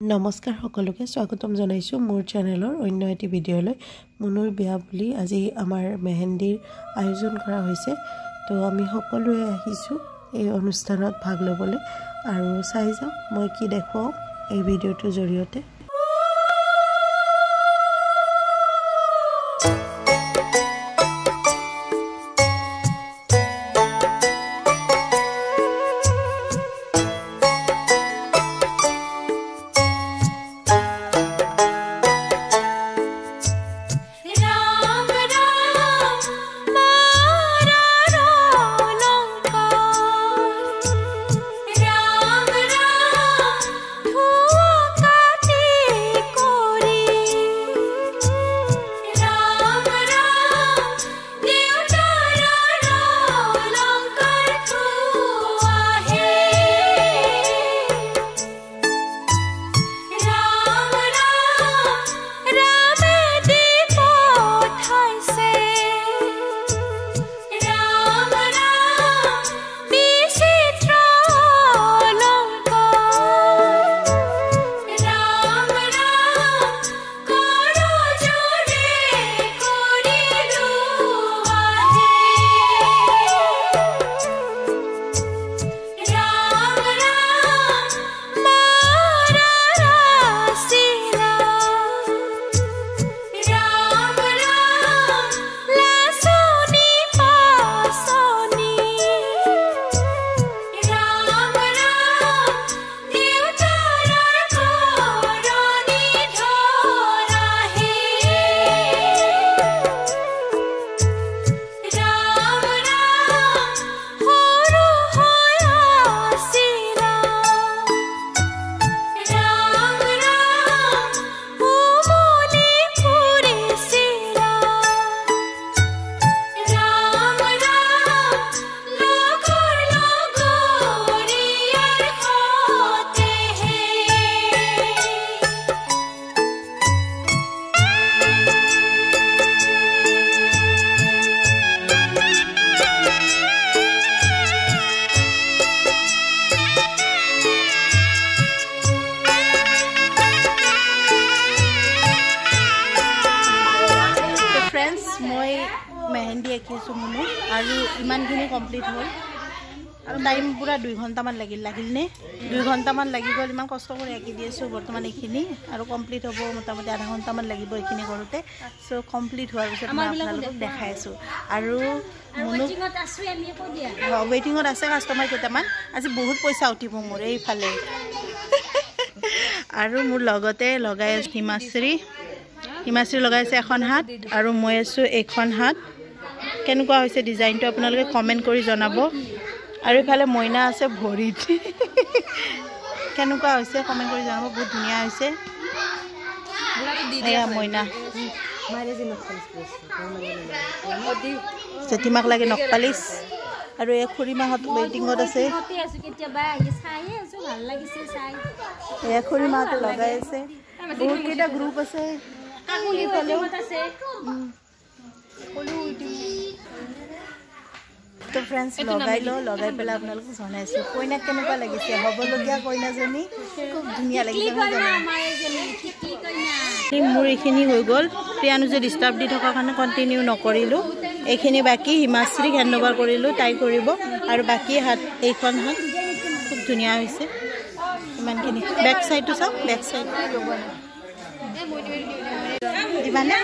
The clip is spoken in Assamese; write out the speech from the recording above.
নমস্কাৰ সকলোকে স্বাগতম জনাইছো মোৰ চেনেলৰ অন্য এটি ভিডিঅলৈ মুনুৰ বিয়া বুলি আজি আমাৰ মেহেন্দিৰ আয়োজন কৰা হৈছে তো আমি সকলোৱে আহিছো এই অনুষ্ঠানত ভাগ লবলৈ আৰু চাই যাও মই কি দেখো এই ভিডিঅটোৰ জৰিয়তে মই মেহেন্দি আঁকিছো মুনু আৰু ইমানখিনি কমপ্লিট হ'ল আৰু টাইম পুৰা 2 ঘণ্টামান লাগিল নে 2 ঘণ্টামান লাগি গ'ল ইমান কষ্ট কৰি আঁকি দিছো বৰ্তমান এইখিনি আৰু কমপ্লিট হ'ব মোটামুটি আধা ঘণ্টামান লাগিব এইখিনি কৰোতে সো কমপ্লিট হোৱাৰ পিছত মই আপোনালোকক দেখাইছো আৰু মুনু ৱেটিঙত আছে কাষ্টমাৰ কেইটামান আজি বহুত পইচা উঠিব মোৰ এইফালে আৰু মোৰ লগতে লগাই হিমাশ্ৰী লগাইছে এখন হাত আৰু মই আছো এখন হাত কেনেকুৱা হৈছে ডিজাইনটো আপোনালোকে কমেন্ট কৰি জনাব আৰু ইফালে মইনা আছে ভৰিত কেনেকুৱা হৈছে কমেন্ট কৰি জনাব বহুত ধুনীয়া হৈছে এয়া মইনা জেঠিমাক লাগে নকপালিছ আৰু এই খুৰীমাহঁত ৱেটিঙত আছে এয়া খুৰীমাহঁতে লগাই আছে বহুত কেইটা গ্ৰুপ আছে তো ফ্ৰেন্ডস লগাই পেলাই আপোনালোকক জনাইছো কইনা কেনেকুৱা লাগিছে হবলগীয়া কইনাজনী খুব ধুনীয়া লাগিছে মোৰ এইখিনি হৈ গ'ল প্ৰিয়ানু যে ডিস্টাৰ্ব দি থকা কাৰণে কন্টিনিউ নকৰিলো এইখিনি বাকি হিমাশ্ৰীক হেণ্ডঅভাৰ কৰিলো তাই কৰিব আৰু বাকি হাত এইখন হাত খুব ধুনীয়া হৈছে ইমানখিনি বেক সাইডটো চাওক বেক সাইড দিবানে